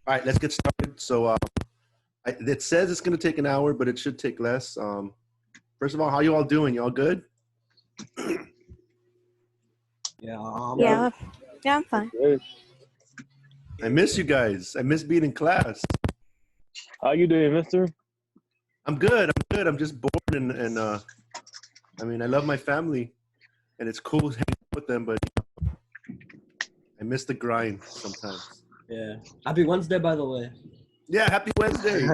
All right, let's get started. So it says it's going to take an hour, but it should take less. First of all, how you all doing? You all good? Yeah, I'm fine. I miss you guys. I miss being in class. How you doing, mister? I'm good. I'm just bored and I mean, I love my family and it's cool hanging out with them, but I miss the grind sometimes. Yeah. Happy Wednesday, by the way. Yeah, happy Wednesday.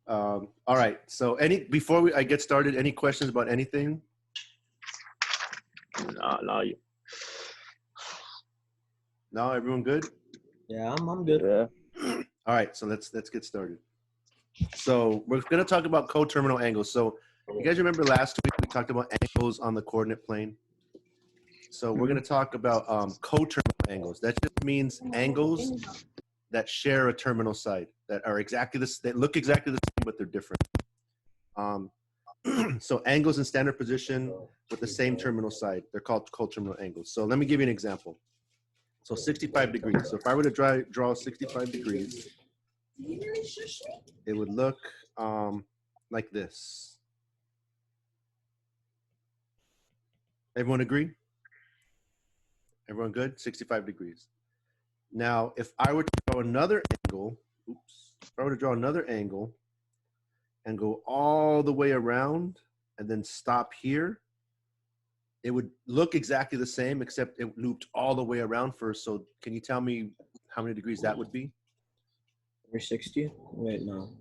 All right. So before I get started, any questions about anything? No, everyone good? Yeah, I'm good. Yeah. All right, so let's get started. So we're going to talk about coterminal angles. So you guys remember last week we talked about angles on the coordinate plane? So we're going to talk about coterminal angles. That just means angles that share a terminal side that are exactly this. They look exactly the same, but they're different. So angles in standard position with the same terminal side, they're called coterminal angles. So let me give you an example. So 65 degrees. So if I were to draw 65 degrees, it would look like this. Everyone agree? Everyone good? 65 degrees. Now, if I were to draw another angle, if I were to draw another angle and go all the way around and then stop here, it would look exactly the same, except it looped all the way around first. So can you tell me how many degrees that would be? 360? Wait, no.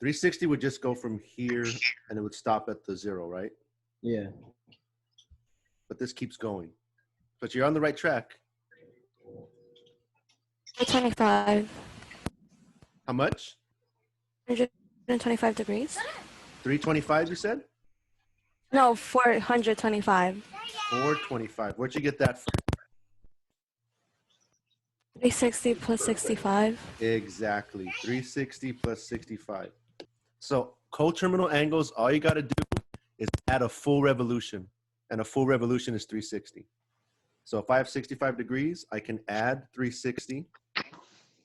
360 would just go from here and it would stop at the 0, right? Yeah. But this keeps going. But you're on the right track. 25. How much? 125 degrees? 325, you said? No, 425. 425. Where'd you get that from? 360 plus 65. Exactly. 360 plus 65. So coterminal angles, all you got to do is add a full revolution. And a full revolution is 360. So if I have 65 degrees, I can add 360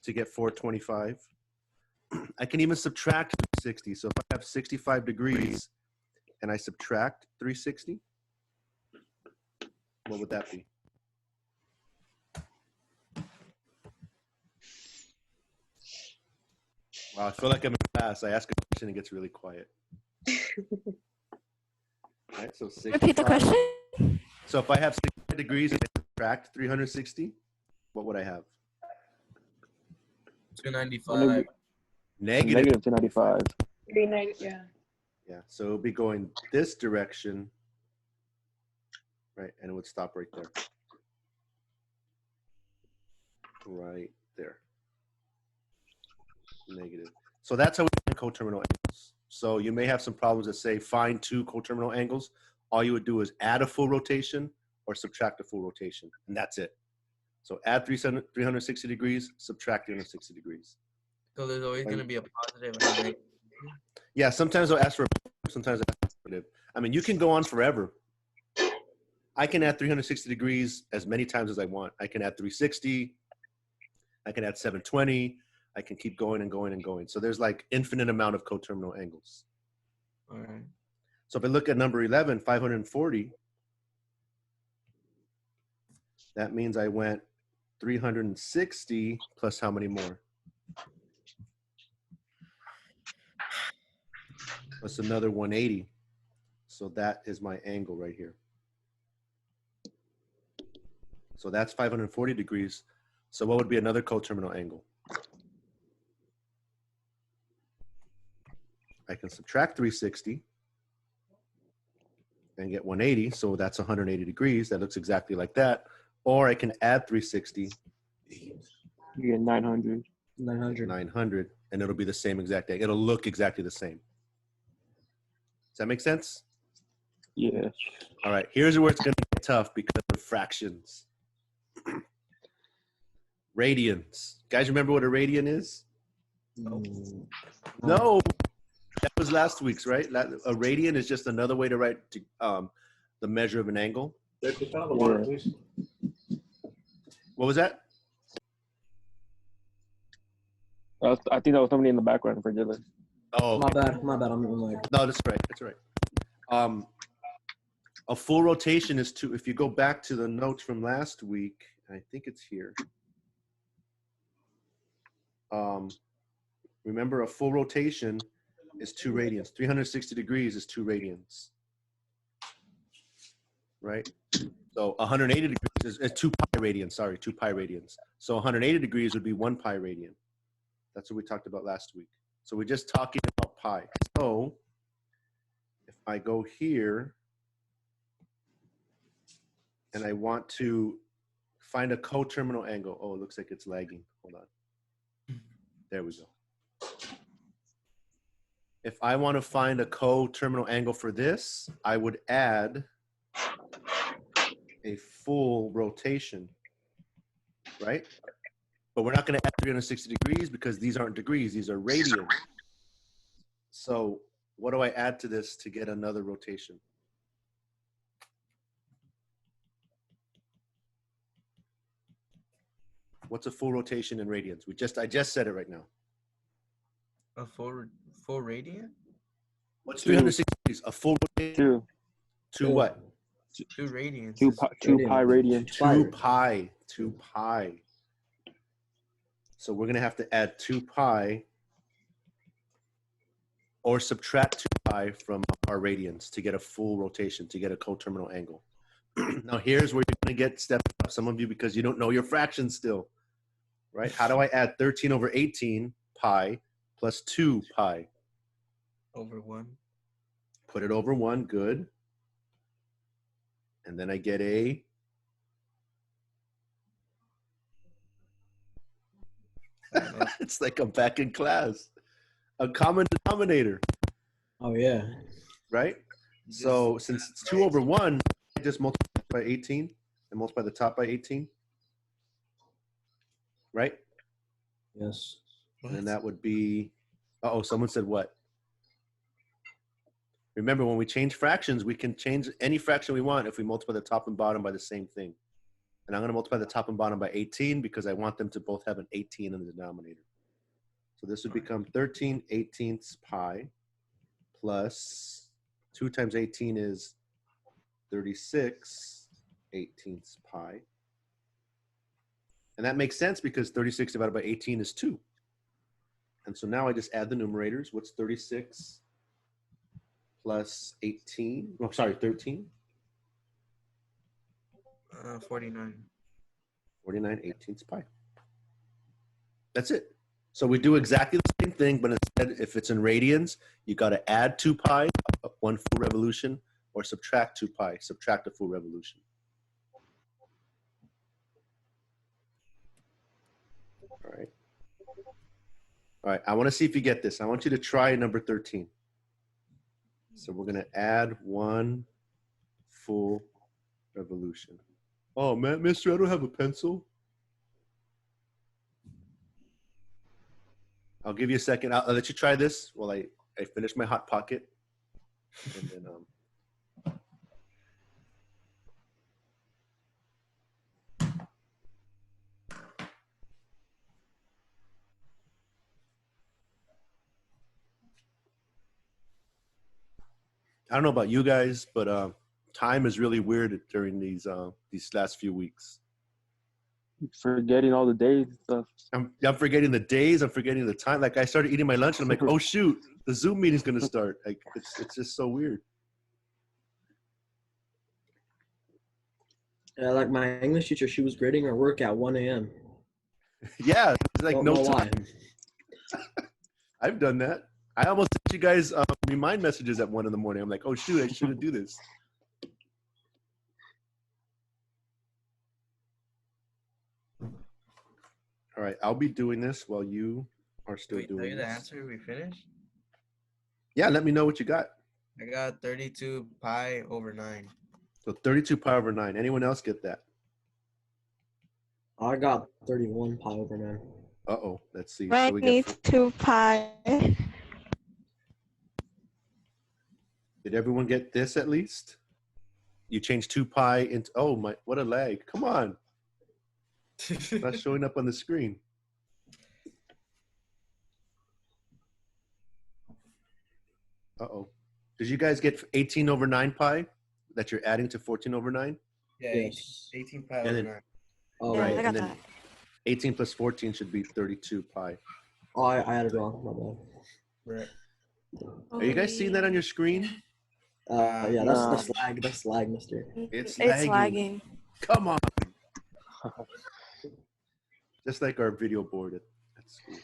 to get 425. I can even subtract 360. So if I have 65 degrees and I subtract 360, what would that be? Wow, I feel like I'm in class. I ask a question and it gets really quiet. All right, so 65. Repeat the question. So if I have 65 degrees and I subtract 360, what would I have? 295. Negative 295. 390, yeah. Yeah, so it'll be going this direction, right? And it would stop right there. Right there. Negative. So that's how we find coterminal angles. So you may have some problems that say find two coterminal angles. All you would do is add a full rotation or subtract a full rotation, and that's it. So add 360 degrees, subtract 360 degrees. So there's always going to be a positive and a negative. Yeah, sometimes they'll ask for a sometimes they'll ask for negative. I mean, you can go on forever. I can add 360 degrees as many times as I want. I can add 360. I can add 720. I can keep going and going and going. So there's like infinite amount of coterminal angles. All right. So if I look at number 11, 540, that means I went 360 plus how many more? Plus another 180. So that is my angle right here. So that's 540 degrees. So what would be another coterminal angle? I can subtract 360 and get 180. So that's 180 degrees. That looks exactly like that. Or I can add 360. You get 900. 900. And it'll be the same exact thing. It'll look exactly the same. Does that make sense? Yeah. All right. Here's where it's going to get tough because of fractions. Radians. Guys, remember what a radian is? No. That was last week's, right? A radian is just another way to write the measure of an angle. Yeah. What What was that? I think that was somebody in the background for Dylan. Oh, My bad. I'm like, no, that's right. That's right. A full rotation is two. If you go back to the notes from last week, I think it's here. Remember, a full rotation is 2 radians. 360 degrees is 2 radians. Right? So 180 degrees is 2 pi radians. Sorry, 2 pi radians. So 180 degrees would be 1 pi radian. That's what we talked about last week. So we're just talking about pi. So if I go here and I want to find a coterminal angle. Oh, it looks like it's lagging. Hold on. There we go. If I want to find a coterminal angle for this, I would add a full rotation, right? But we're not going to add 360 degrees because these aren't degrees, these are radians. So what do I add to this to get another rotation? What's a full rotation in radians? I just said it right now. A full radian? What's 360 Two. degrees? A full rotation? Two. To what? 2 radians. Two is- pi, 2 pi radians. 2 pi. 2 pi. So we're going to have to add 2 pi or subtract 2 pi from our radians to get a full rotation, to get a coterminal angle. Now here's where you're going to get stepped up, some of you, because you don't know your fractions still, right? How do I add 13 over 18 pi plus 2 pi? Over 1. Put it over 1, good. And then I get a it's like I'm back in class. A common denominator, oh yeah. right? So since it's 2 over 1, I just multiply by 18 and multiply the top by 18, right? Yes. And then that would be, uh-oh, someone said what? Remember, when we change fractions, we can change any fraction we want if we multiply the top and bottom by the same thing. And I'm going to multiply the top and bottom by 18 because I want them to both have an 18 in the denominator. So this would become 13 18ths pi plus 2 times 18 is 36 18ths pi. And that makes sense because 36 divided by 18 is 2. And so now I just add the numerators. What's 36 plus 18? Oh, sorry, 13. 49. 49 18ths pi. That's it. So we do exactly the same thing, but instead, if it's in radians, you got to add 2 pi, 1 full revolution, or subtract 2 pi, subtract a full revolution. All right. All right, I want to see if you get this. I want you to try number 13. So we're going to add 1 full revolution. Oh, man, mister, I don't have a pencil. I'll give you a second. I'll let you try this while I finish my Hot Pocket. And then, I don't know about you guys, but time is really weird during these last few weeks. Forgetting all the days and stuff. I'm forgetting the days. I'm forgetting the time. Like I started eating my lunch and I'm like, oh shoot, the Zoom meeting's gonna start. Like it's just so weird. Yeah, like my English teacher, she was grading our work at 1 a.m. Yeah, it's like Don't no know why. time. I've done that. I almost sent you guys remind messages at 1 in the morning. I'm like, oh shoot, I shouldn't do this. All right, I'll be doing this while you are still Wait, tell doing you the this. answer? We finished? Yeah, let me know what you got. I got 32 pi over 9. So 32 pi over 9. Anyone else get that? I got 31 pi over 9. Uh-oh, let's see. I So we need get, 2 pi. did everyone get this at least? You changed 2 pi into, oh my, what a lag. Come on. It's not showing up on the screen. Uh-oh. Did you guys get 18 over 9 pi that you're adding to 14 over 9? Yeah, Yes. 18 pi And over then- 9. Oh, Yeah, Right, I and got then- that. 18 plus 14 should be 32 pi. Oh, I had it wrong. My Right. Are you guys seeing that on your screen? bad. Yeah, that's Nah. that's lag. That's lag, mister. It's It's lagging. lagging. Come on. Just like our video board at school.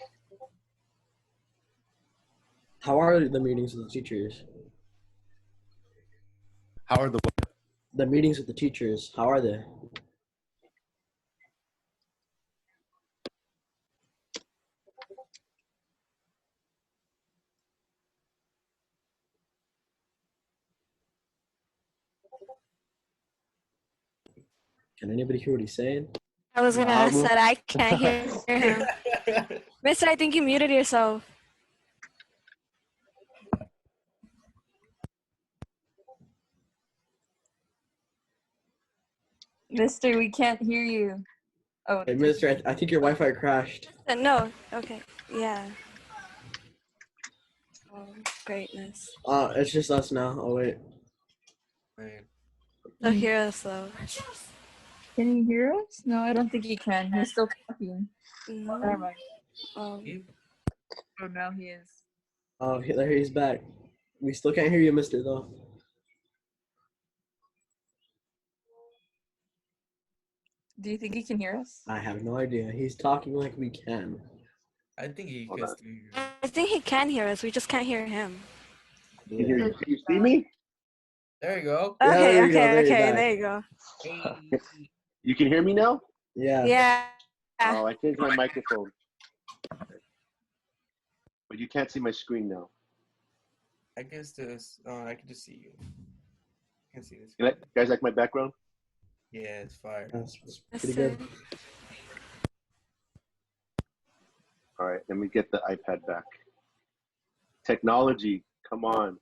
How are the meetings with the teachers? How are the The meetings with the teachers, how are they? Can anybody hear what he's saying? I was gonna ask Pablo? that. I can't hear him. Mister, I think you muted yourself. Mister, we can't hear you. Oh, Hey, mister, I think your Wi-Fi crashed. No. Okay. Yeah. Oh, greatness. It's just us now. Oh, wait. Man. They'll hear us though. can you hear us? No, I don't think he can. He's still talking. Never No. mind. Um, Oh, now he is. Oh, there he's back. We still can't hear you, mister, though. Do you think he can hear us? I have no idea. He's talking like we can. I think he Hold can on. still hear you. I think he can hear us. We just can't hear him. Can you see me? There you go. Yeah, Okay. there you go, Okay. there you're Okay. back. There you go. Hey. You can hear me now? Yeah. Yeah. Oh, I changed my microphone. But you can't see my screen now. I can still. I can just see you. I can see this. You guys like my background? Yeah, it's fire. That's Yes, pretty sir. good. All right, let me get the iPad back. Technology, come on.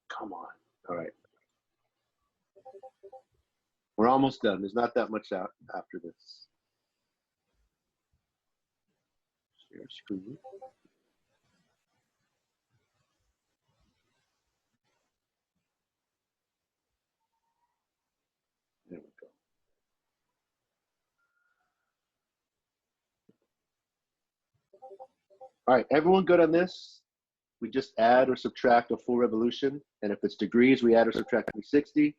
Come on. All right. We're almost done. There's not that much out after this. Share screen. There we go. All right, everyone good on this? We just add or subtract a full revolution. And if it's degrees, we add or subtract 360.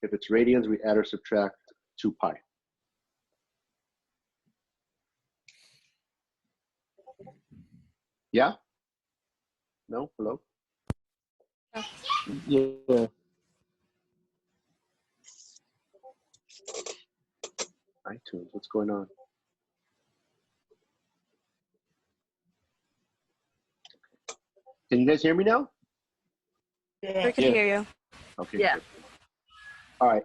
If it's radians, we add or subtract 2 pi. Yeah? No? Hello? Yeah. iTunes, what's going on? Can you guys hear me now? We could Yeah. hear you. Okay. Yeah. good. All right.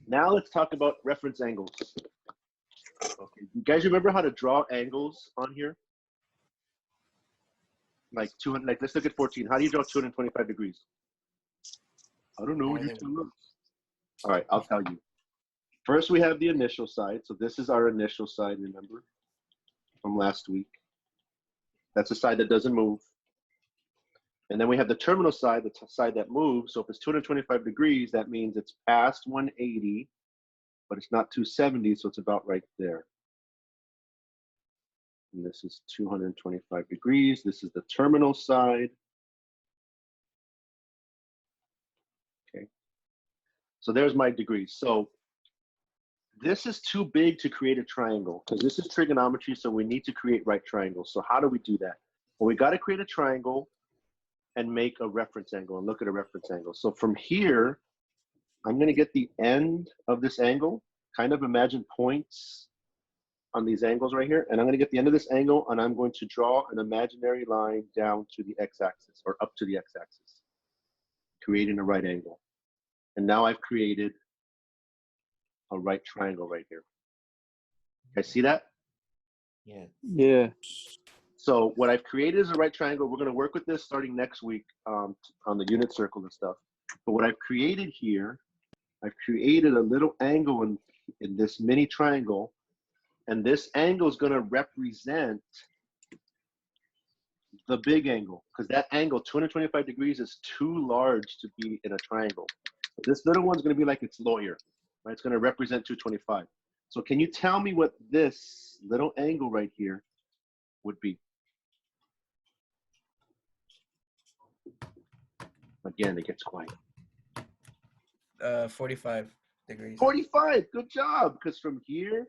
Now let's talk about reference angles. Okay. You guys remember how to draw angles on here? Like 200. Like let's look at 14. How do you draw 225 degrees? I don't know. You tell us. All right, I'll tell you. First, we have the initial side. So this is our initial side. Remember from last week. That's the side that doesn't move. And then we have the terminal side, the side that moves. So if it's 225 degrees, that means it's past 180, but it's not 270, so it's about right there. And this is 225 degrees. This is the terminal side. Okay. So there's my degrees. So this is too big to create a triangle because this is trigonometry, so we need to create right triangles. So how do we do that? Well, we got to create a triangle and make a reference angle and look at a reference angle. So from here, I'm going to get the end of this angle, kind of imagine points on these angles right here. And I'm going to get the end of this angle and I'm going to draw an imaginary line down to the x-axis or up to the x-axis, creating a right angle. And now I've created a right triangle right here. Guys see that? Yeah. Yeah. So what I've created is a right triangle. We're going to work with this starting next week on the unit circle and stuff. But what I've created here, I've created a little angle in this mini triangle. And this angle is going to represent the big angle, because that angle, 225 degrees, is too large to be in a triangle. This little one's going to be like its lawyer, right? It's going to represent 225. So can you tell me what this little angle right here would be? Again, it gets quiet. 45 degrees. 45, good job, because from here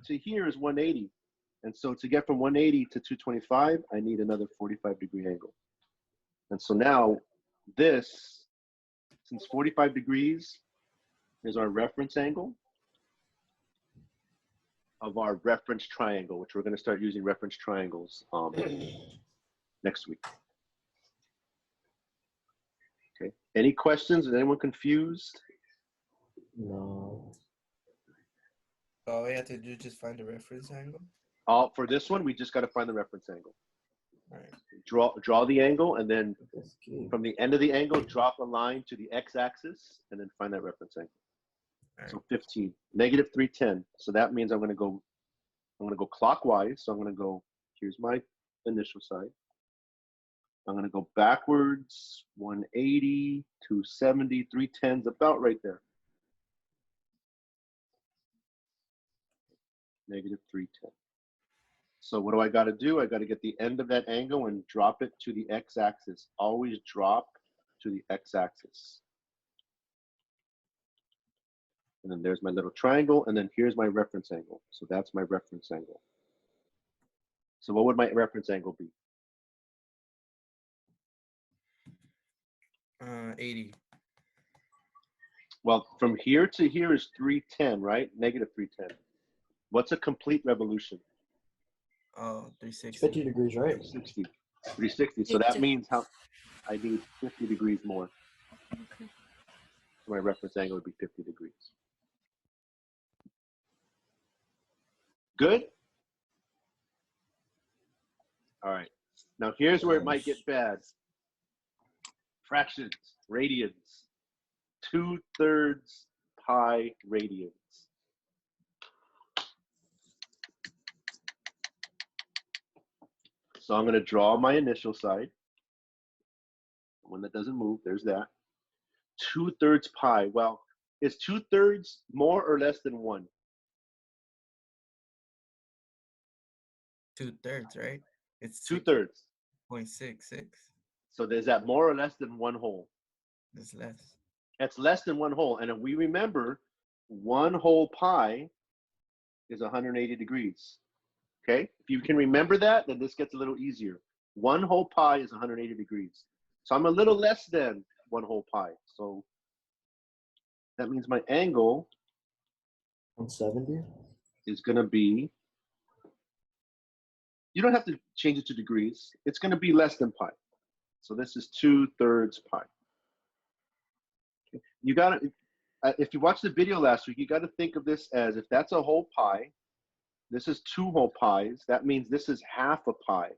to here is 180. And so to get from 180 to 225, I need another 45-degree angle. And so now this, since 45 degrees is our reference angle of our reference triangle, which we're going to start using reference triangles next week. Okay. Any questions? Is anyone confused? No. All we have to do is just find the reference angle. For this one, we just got to find the reference angle. All right. Draw the angle, and then That's good. from the end of the angle, drop a line to the x-axis, and then find that reference angle. All right. So 15, negative 310. So that means I'm going to go clockwise. So I'm going to go, here's my initial side. I'm going to go backwards, 180, 270, 310's about right there. Negative 310. So what do I got to do? I got to get the end of that angle and drop it to the x-axis. Always drop to the x-axis. And then there's my little triangle, and then here's my reference angle. So that's my reference angle. So what would my reference angle be? 80. Well, from here to here is 310, right? Negative 310. What's a complete revolution? Oh, 360. 50 degrees, right? 360. 360. So that means I need 50 degrees more. Okay. So my reference angle would be 50 degrees. Good? All right. Now here's where it might get bad. Fractions, radians. 2/3 pi radians. So I'm going to draw my initial side. One that doesn't move, there's that. 2/3 pi. Well, is 2/3 more or less than 1? 2/3, right? It's 2/3. 6.66. So is that more or less than 1 whole? It's less. That's less than 1 whole. And if we remember, 1 whole pi is 180 degrees. Okay? If you can remember that, then this gets a little easier. 1 whole pi is 180 degrees. So I'm a little less than 1 whole pi. So that means my angle 170? is going to be, you don't have to change it to degrees. It's going to be less than pi. So this is 2/3 pi. Okay. You got to, if you watched the video last week, you got to think of this as, if that's a whole pi, this is 2 whole pies. That means this is half a pi.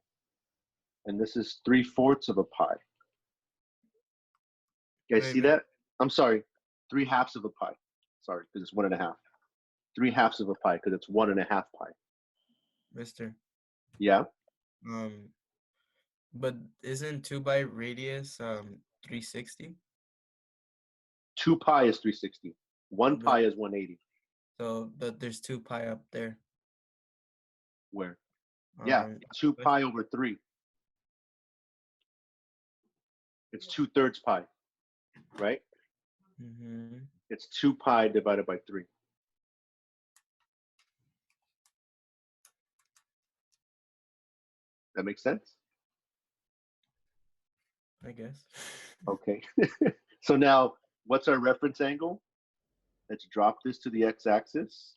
And this is 3/4 of a pi. You guys Wait, see wait. that? I'm sorry, 3/2 of a pi. Sorry, because it's 1.5. 3/2 of a pi, because it's 1.5 pi. Mister. Yeah? But isn't 2 by radius 360? 2 pi is 360. 1 But- pi is 180. So, but there's 2 pi up there. Where? Yeah, 2 pi over 3. It's 2/3 pi, right? Mm-hmm. It's 2 pi divided by 3. That makes sense? I guess. Okay. So now, what's our reference angle? Let's drop this to the x-axis.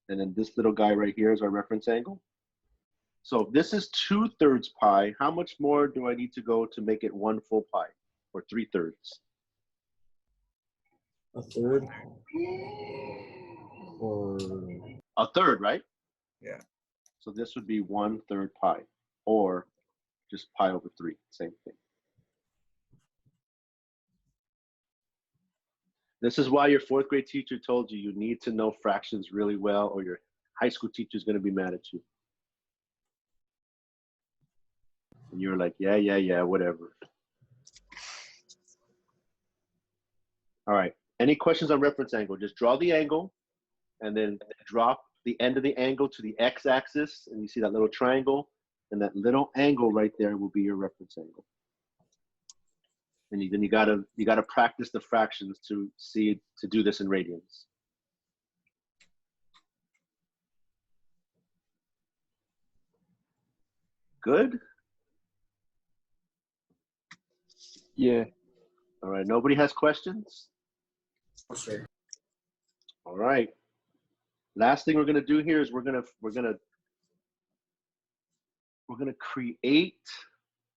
And then this little guy right here is our reference angle. So if this is 2/3 pi, how much more do I need to go to make it 1 full pi, or 3/3? A third? Or A third, right? Yeah. So this would be 1/3 pi, or just pi over 3, same thing. This is why your 4th grade teacher told you you need to know fractions really well, or your high school teacher is going to be mad at you. And you're like, yeah, whatever. All right. Any questions on reference angle? Just draw the angle and then drop the end of the angle to the x-axis, and you see that little triangle, and that little angle right there will be your reference angle. And then you gotta practice the fractions to do this in radians. Good? Yeah. All right, nobody has questions? Sure. All right. Last thing we're gonna do here is we're gonna create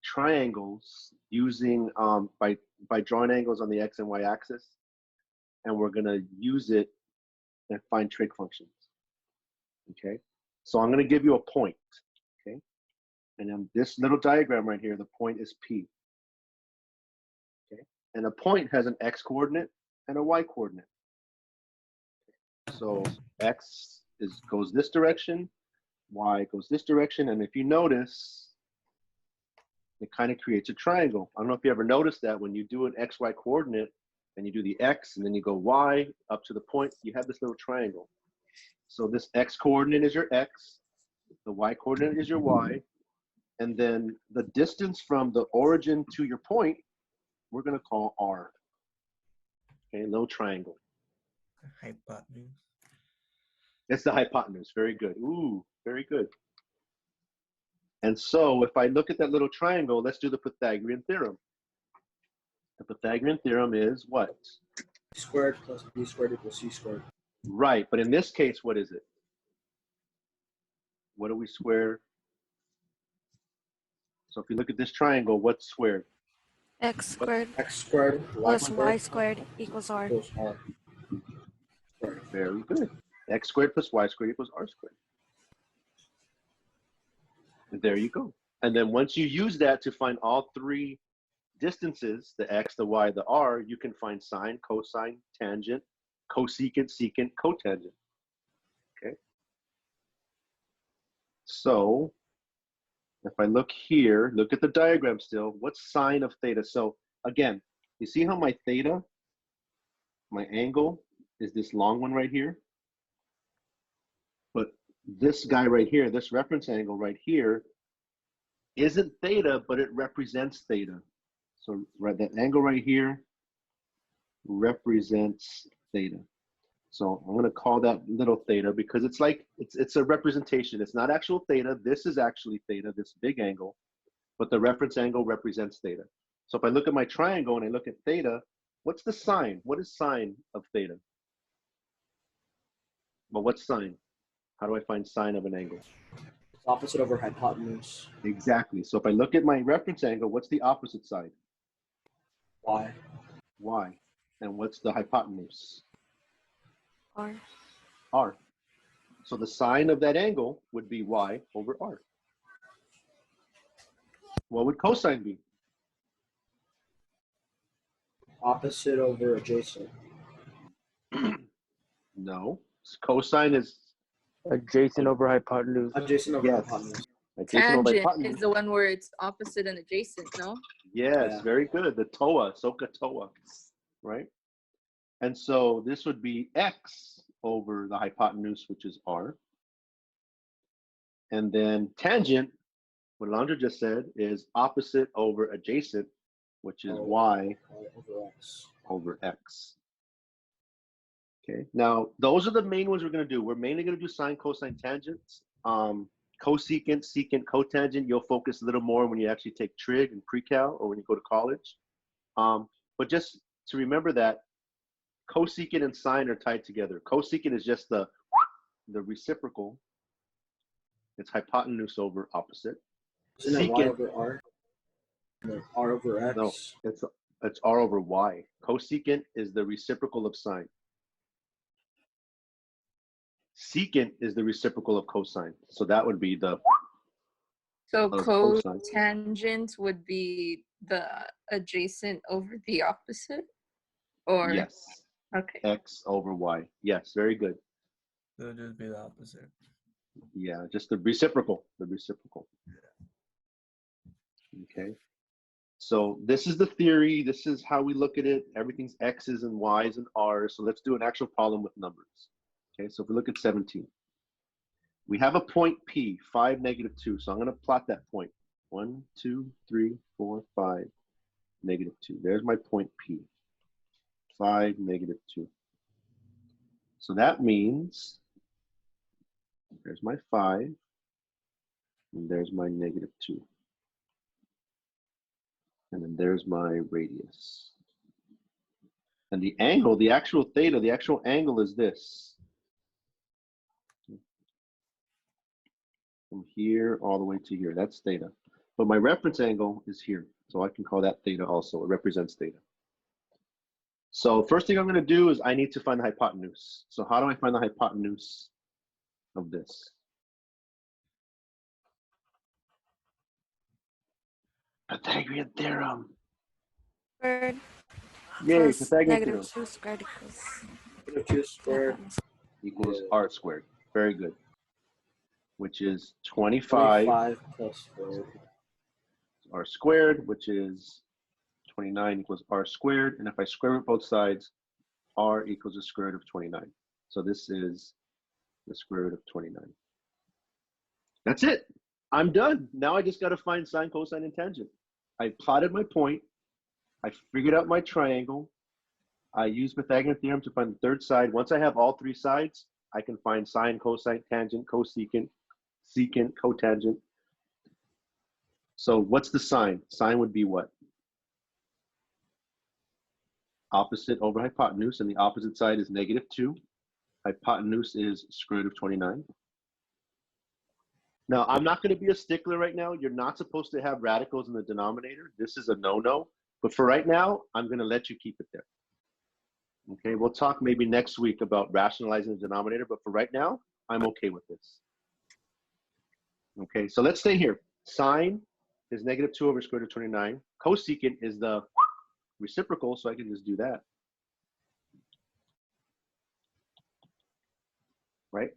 triangles using by drawing angles on the x and y axis, and we're gonna use it and find trig functions. Okay, so I'm gonna give you a point. Okay, and then this little diagram right here, the point is P. Okay, and a point has an x coordinate and a y coordinate. So x goes this direction, y goes this direction, and if you notice, it kind of creates a triangle. I don't know if you ever noticed that when you do an xy coordinate and you do the x and then you go y up to the point, you have this little triangle. So this x coordinate is your x, the y coordinate is your y, and then the distance from the origin to your point, we're gonna call r. Okay, little triangle. Hypotenuse. It's the hypotenuse, very good. Ooh, very good. And so if I look at that little triangle, let's do the Pythagorean theorem. The Pythagorean theorem is what? Squared plus b squared equals c squared. Right, but in this case, what is it? What do we square? So if you look at this triangle, what's squared? X squared X squared plus y squared equals r. equals r. Very good. X squared plus y squared equals r squared. And there you go. And then once you use that to find all three distances, the x, the y, the r, you can find sine, cosine, tangent, cosecant, secant, cotangent. Okay. So if I look here, look at the diagram still, what's sine of theta? So again, you see how my theta, my angle, is this long one right here? But this guy right here, this reference angle right here, isn't theta, but it represents theta. So right, that angle right here represents theta. So I'm going to call that little theta because it's like, it's a representation. It's not actual theta. This is actually theta, this big angle, but the reference angle represents theta. So if I look at my triangle and I look at theta, what's the sine? What is sine of theta? Well, what's sine? How do I find sine of an angle? It's opposite over hypotenuse. Exactly. So if I look at my reference angle, what's the opposite side? Y. Y. And what's the hypotenuse? R. R. So the sine of that angle would be y over r. What would cosine be? Opposite over adjacent. No. Cosine is Adjacent over hypotenuse. Adjacent over Yes. hypotenuse. adjacent over Tangent hypotenuse. is the one where it's opposite and adjacent, no? Yes, Yeah. very good. The TOA, SOHCAHTOA, right? And so this would be x over the hypotenuse, which is r. And then tangent, what Alondra just said, is opposite over adjacent, which is y Over x. over x. Okay, now those are the main ones we're going to do. We're mainly going to do sine, cosine, tangents. Cosecant, secant, cotangent, you'll focus a little more when you actually take trig and pre-cal or when you go to college. But just to remember that cosecant and sine are tied together. Cosecant is just the reciprocal. It's hypotenuse over opposite. Isn't it y Secant, over r? No, r over x. no, it's r over y. Cosecant is the reciprocal of sine. Secant is the reciprocal of cosine. So that would be the So cosine. cotangent would be the adjacent over the opposite? Or Yes. okay. X over Y. Yes, very good. It'll just be the opposite. Yeah, just the reciprocal. The reciprocal. Okay. So this is the theory. This is how we look at it. Everything's X's and Y's and R's. So let's do an actual problem with numbers. Okay, so if we look at 17, we have a point P, 5, -2. So I'm going to plot that point. 1, 2, 3, 4, 5, -2. There's my point P, 5, -2. So that means there's my 5, and there's my -2. And then there's my radius. And the angle, the actual theta, the actual angle is this. From here all the way to here, that's theta. But my reference angle is here. So I can call that theta also, it represents theta. So first thing I'm gonna do is I need to find the hypotenuse. So how do I find the hypotenuse of this? Pythagorean theorem. Squared Yay, plus Pythagorean theorem. -2 squared equals. -2 squared. Equals Yeah. r squared. Very good. Which is 25 plus 4. r squared, which is 29 equals r squared. And if I square root both sides, r equals the square root of 29. So this is the square root of 29. That's it. I'm done. Now I just got to find sine, cosine, and tangent. I plotted my point. I figured out my triangle. I used Pythagorean theorem to find the third side. Once I have all three sides, I can find sine, cosine, tangent, cosecant, secant, cotangent. So what's the sine? Sine would be what? Opposite over hypotenuse, and the opposite side is -2. Hypotenuse is square root of 29. Now, I'm not going to be a stickler right now. You're not supposed to have radicals in the denominator. This is a no-no. But for right now, I'm going to let you keep it there. Okay, we'll talk maybe next week about rationalizing the denominator. But for right now, I'm okay with this. Okay, so let's stay here. Sine is -2 over square root of 29. Cosecant is the reciprocal, so I can just do that. Right?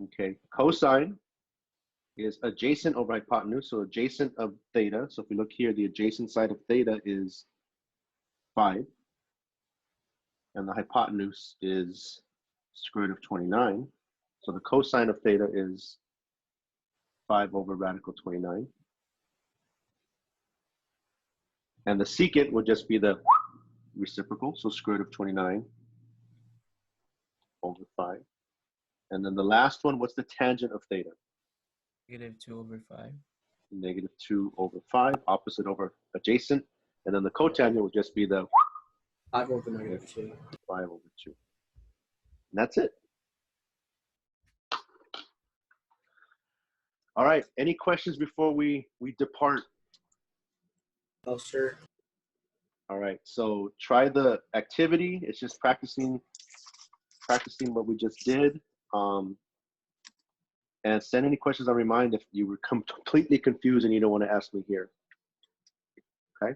Okay, cosine is adjacent over hypotenuse, so adjacent of theta. So if we look here, the adjacent side of theta is 5. And the hypotenuse is square root of 29. So the cosine of theta is 5 over radical 29. And the secant would just be the reciprocal, so square root of 29 over 5. And then the last one, what's the tangent of theta? -2 over 5. -2 over 5, opposite over adjacent. And then the cotangent would just be the 5 over -2. 5 over 2. And that's it. All right, any questions before we depart? Oh, sir. All right, so try the activity. It's just practicing what we just did. And send any questions on Remind if you were completely confused and you don't want to ask me here. Okay?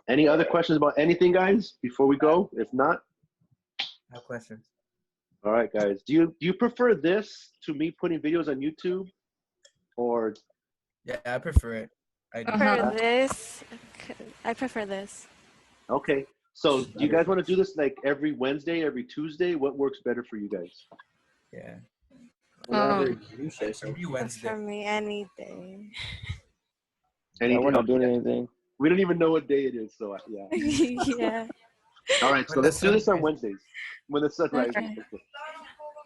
Any other questions about anything, guys, before we go? If not, No questions. all right, guys. Do you prefer this to me putting videos on YouTube? Or Yeah, I prefer it. I do. For this, I prefer this. okay. So do you guys want to do this like every Wednesday, every Tuesday? What works better for you guys? Yeah. Whenever you say so. Maybe For Wednesday. me, any day. Any We're not day? doing anything. We don't even know what day it is, so yeah. Yeah. All right, so When let's the do this sun on Wednesdays when the sun rises. Okay. Okay.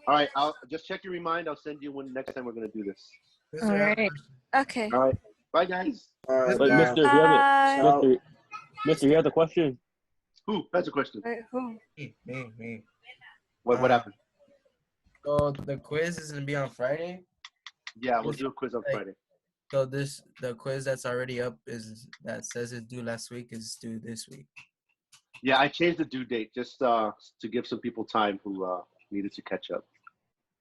All right, I'll just check your Remind. I'll send you when next time we're gonna do this. Mister, All I have a right. question. Okay. All right, bye guys. All right. Wait, Bye. Mister, you have Bye. it. Mister, you have the question. Who? That's a question. Wait, who? Me. What happened? So the quiz is gonna be on Friday. Yeah, we'll do a quiz on Friday. So the quiz that's already up is that says it's due last week is due this week. Yeah, I changed the due date just to give some people time who needed to catch up.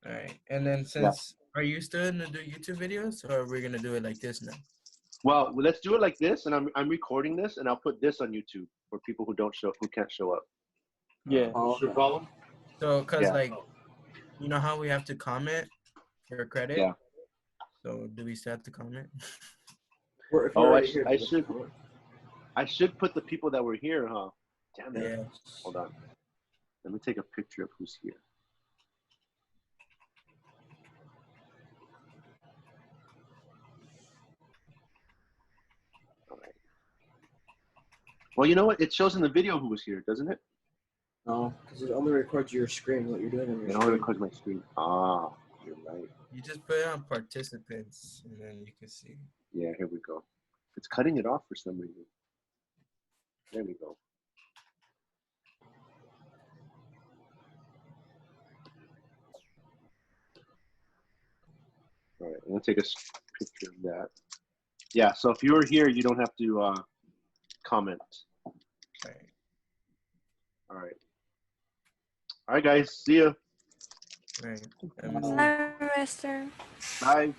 All right. And then since are you still gonna do YouTube videos, or are we gonna do it like this now? Well, let's do it like this, and I'm recording this, and I'll put this on YouTube for people who can't show up. Yeah. Oh, Your problem? So, cause Yeah. like, you know how we have to comment for credit. Yeah. So, do we still have to comment? We're Oh, already here. I should put the people that were here, huh? Damn it. Yeah. Hold on. Let me take a picture of who's here. All right. Well, you know what? It shows in the video who was here, doesn't it? No, because it only records your screen, what you're doing on your It screen. only records my screen. Ah, you're right. You just put it on participants, and then you can see. Yeah, here we go. It's cutting it off for some reason. There we go. All right, I'm gonna take a picture of that. Yeah, so if you're here, you don't have to comment. All right. All right. All right, guys. See ya. Right. Bye, Mister. Bye.